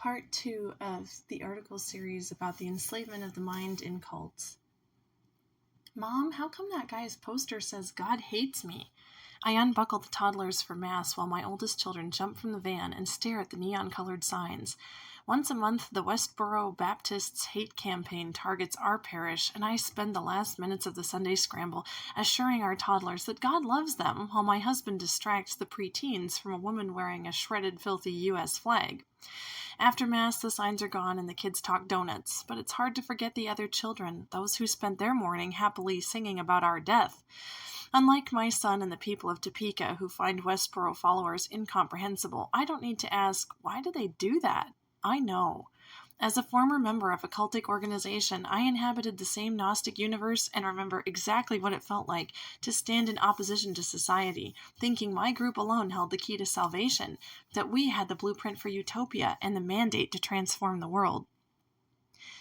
part 2 of the article series about the enslavement of the mind in cults. Mom, how come that guy's poster says God hates me? I unbuckle the toddlers for Mass while my oldest children jump from the van and stare at the neon-colored signs. Once a month, the Westboro Baptists Hate Campaign targets our parish, and I spend the last minutes of the Sunday scramble assuring our toddlers that God loves them, while my husband distracts the preteens from a woman wearing a shredded, filthy U.S. flag. After Mass, the signs are gone and the kids talk donuts, but it's hard to forget the other children, those who spent their morning happily singing about our death. Unlike my son and the people of Topeka who find Westboro followers incomprehensible, I don't need to ask, why do they do that? I know. As a former member of a cultic organization, I inhabited the same Gnostic universe and remember exactly what it felt like to stand in opposition to society, thinking my group alone held the key to salvation, that we had the blueprint for utopia and the mandate to transform the world.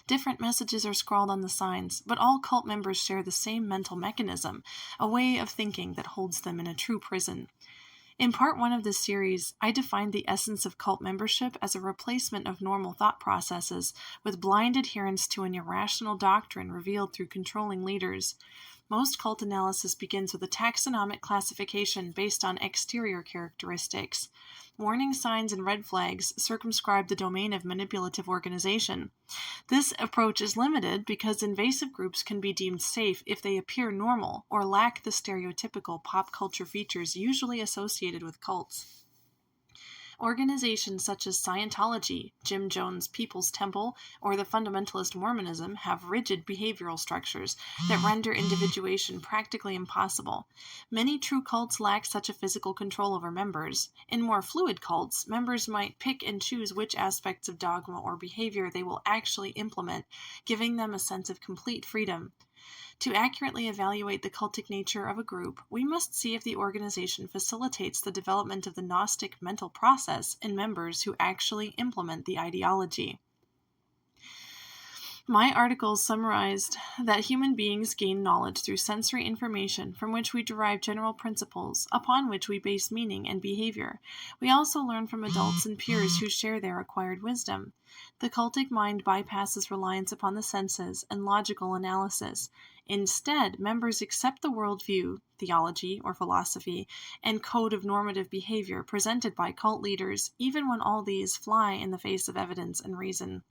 Different messages are scrawled on the signs, but all cult members share the same mental mechanism, a way of thinking that holds them in a true prison. In part 1 of this series, I defined the essence of cult membership as a replacement of normal thought processes with blind adherence to an irrational doctrine revealed through controlling leaders. Most cult analysis begins with a taxonomic classification based on exterior characteristics. Warning signs and red flags circumscribe the domain of manipulative organization. This approach is limited because invasive groups can be deemed safe if they appear normal or lack the stereotypical pop culture features usually associated with cults. Organizations such as Scientology, Jim Jones' People's Temple, or the fundamentalist Mormonism have rigid behavioral structures that render individuation practically impossible. Many true cults lack such a physical control over members. In more fluid cults, members might pick and choose which aspects of dogma or behavior they will actually implement, giving them a sense of complete freedom. To accurately evaluate the cultic nature of a group, we must see if the organization facilitates the development of the Gnostic mental process in members who actually implement the ideology. My articles summarized that human beings gain knowledge through sensory information from which we derive general principles upon which we base meaning and behavior. We also learn from adults and peers who share their acquired wisdom. The cultic mind bypasses reliance upon the senses and logical analysis. Instead, members accept the worldview, theology, or philosophy, and code of normative behavior presented by cult leaders, even when all these fly in the face of evidence and reason.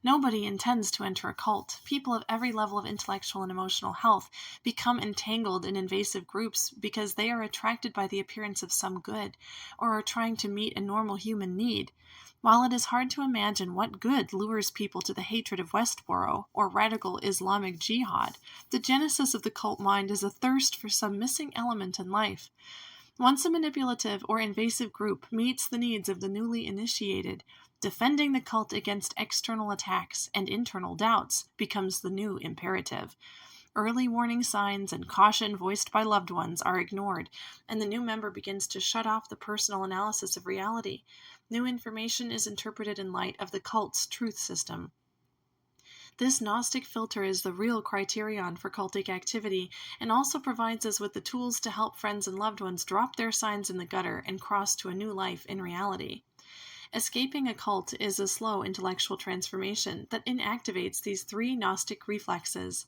Nobody intends to enter a cult. People of every level of intellectual and emotional health become entangled in invasive groups because they are attracted by the appearance of some good, or are trying to meet a normal human need. While it is hard to imagine what good lures people to the hatred of Westboro or radical Islamic jihad, the genesis of the cult mind is a thirst for some missing element in life. Once a manipulative or invasive group meets the needs of the newly initiated, defending the cult against external attacks and internal doubts becomes the new imperative. Early warning signs and caution voiced by loved ones are ignored, and the new member begins to shut off the personal analysis of reality. New information is interpreted in light of the cult's truth system. This Gnostic filter is the real criterion for cultic activity and also provides us with the tools to help friends and loved ones drop their signs in the gutter and cross to a new life in reality. Escaping a cult is a slow intellectual transformation that inactivates these 3 Gnostic reflexes.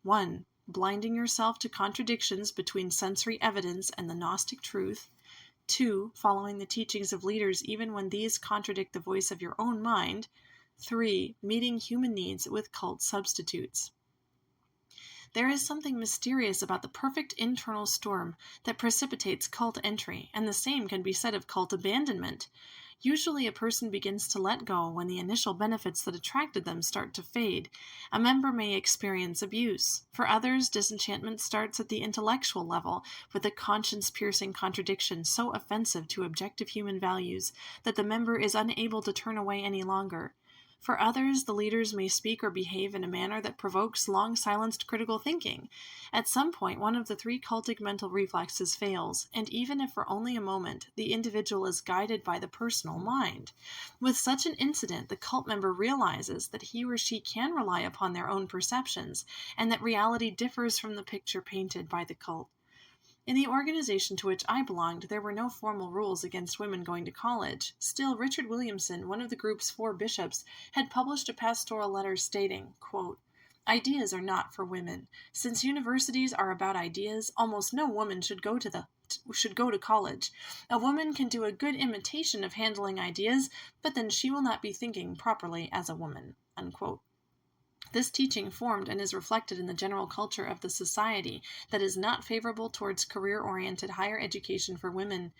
1. Blinding yourself to contradictions between sensory evidence and the Gnostic truth. 2. Following the teachings of leaders even when these contradict the voice of your own mind. 3. Meeting human needs with cult substitutes. There is something mysterious about the perfect internal storm that precipitates cult entry, and the same can be said of cult abandonment. Usually a person begins to let go when the initial benefits that attracted them start to fade. A member may experience abuse. For others, disenchantment starts at the intellectual level, with a conscience-piercing contradiction so offensive to objective human values that the member is unable to turn away any longer. For others, the leaders may speak or behave in a manner that provokes long-silenced critical thinking. At some point, one of the 3 cultic mental reflexes fails, and even if for only a moment, the individual is guided by the personal mind. With such an incident, the cult member realizes that he or she can rely upon their own perceptions, and that reality differs from the picture painted by the cult. In the organization to which I belonged, there were no formal rules against women going to college. Still, Richard Williamson, one of the group's 4 bishops, had published a pastoral letter stating, quote, "Ideas are not for women. Since universities are about ideas, almost no woman should go to college. A woman can do a good imitation of handling ideas, but then she will not be thinking properly as a woman." Unquote. This teaching formed and is reflected in the general culture of the society that is not favorable towards career-oriented higher education for women.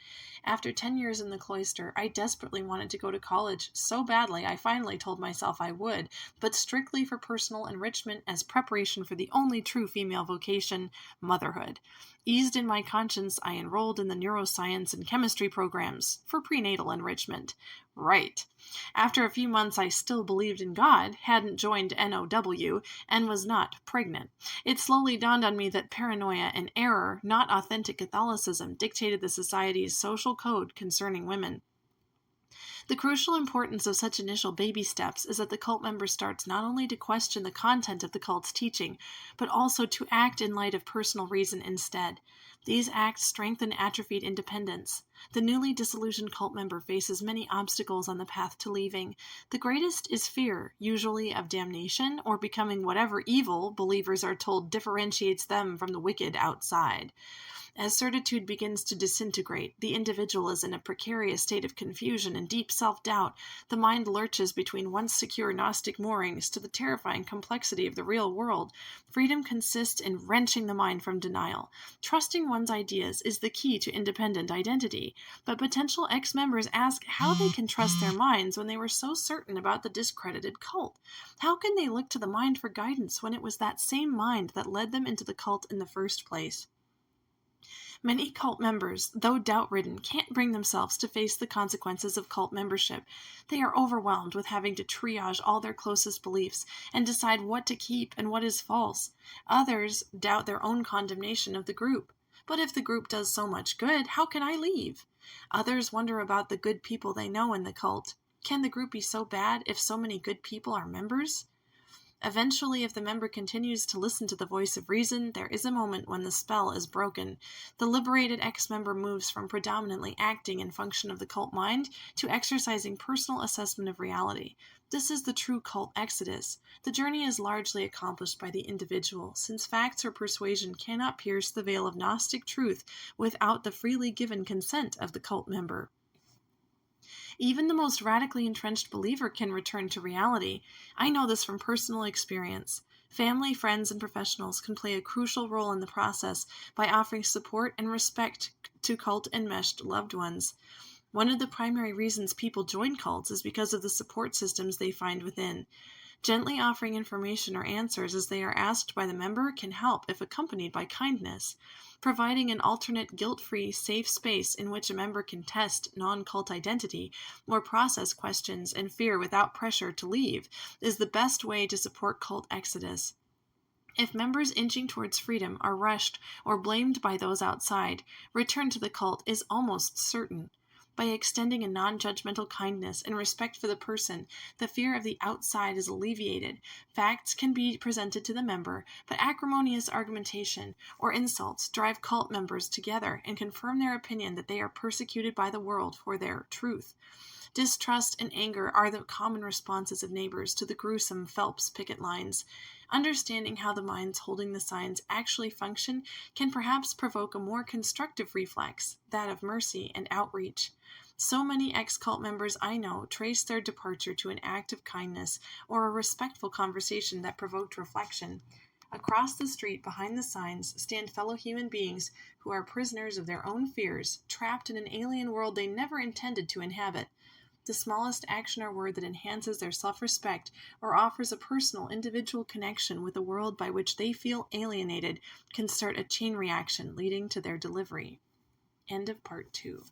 After 10 years in the cloister, I desperately wanted to go to college so badly I finally told myself I would, but strictly for personal enrichment as preparation for the only true female vocation, motherhood. Eased in my conscience, I enrolled in the neuroscience and chemistry programs for prenatal enrichment. Right. After a few months, I still believed in God, hadn't joined NOW, and was not pregnant. It slowly dawned on me that paranoia and error, not authentic Catholicism, dictated the society's social code concerning women. The crucial importance of such initial baby steps is that the cult member starts not only to question the content of the cult's teaching, but also to act in light of personal reason instead. These acts strengthen atrophied independence. The newly disillusioned cult member faces many obstacles on the path to leaving. The greatest is fear, usually of damnation or becoming whatever evil believers are told differentiates them from the wicked outside. As certitude begins to disintegrate, the individual is in a precarious state of confusion and deep self-doubt. The mind lurches between once secure Gnostic moorings to the terrifying complexity of the real world. Freedom consists in wrenching the mind from denial. Trusting one's ideas is the key to independent identity, but potential ex-members ask how they can trust their minds when they were so certain about the discredited cult. How can they look to the mind for guidance when it was that same mind that led them into the cult in the first place? Many cult members, though doubt-ridden, can't bring themselves to face the consequences of cult membership. They are overwhelmed with having to triage all their closest beliefs and decide what to keep and what is false. Others doubt their own condemnation of the group. But if the group does so much good, how can I leave? Others wonder about the good people they know in the cult. Can the group be so bad if so many good people are members? Eventually, if the member continues to listen to the voice of reason, there is a moment when the spell is broken. The liberated ex-member moves from predominantly acting in function of the cult mind to exercising personal assessment of reality. This is the true cult exodus. The journey is largely accomplished by the individual, since facts or persuasion cannot pierce the veil of Gnostic truth without the freely given consent of the cult member. Even the most radically entrenched believer can return to reality. I know this from personal experience. Family, friends, and professionals can play a crucial role in the process by offering support and respect to cult-enmeshed loved ones. One of the primary reasons people join cults is because of the support systems they find within. Gently offering information or answers as they are asked by the member can help if accompanied by kindness. Providing an alternate guilt-free, safe space in which a member can test non-cult identity or process questions and fear without pressure to leave is the best way to support cult exodus. If members inching towards freedom are rushed or blamed by those outside, return to the cult is almost certain. By extending a non-judgmental kindness and respect for the person, the fear of the outside is alleviated. Facts can be presented to the member, but acrimonious argumentation or insults drive cult members together and confirm their opinion that they are persecuted by the world for their truth. Distrust and anger are the common responses of neighbors to the gruesome Phelps picket lines. Understanding how the minds holding the signs actually function can perhaps provoke a more constructive reflex, that of mercy and outreach. So many ex-cult members I know trace their departure to an act of kindness or a respectful conversation that provoked reflection. Across the street behind the signs stand fellow human beings who are prisoners of their own fears, trapped in an alien world they never intended to inhabit. The smallest action or word that enhances their self-respect or offers a personal, individual connection with a world by which they feel alienated can start a chain reaction leading to their delivery. End of part 2.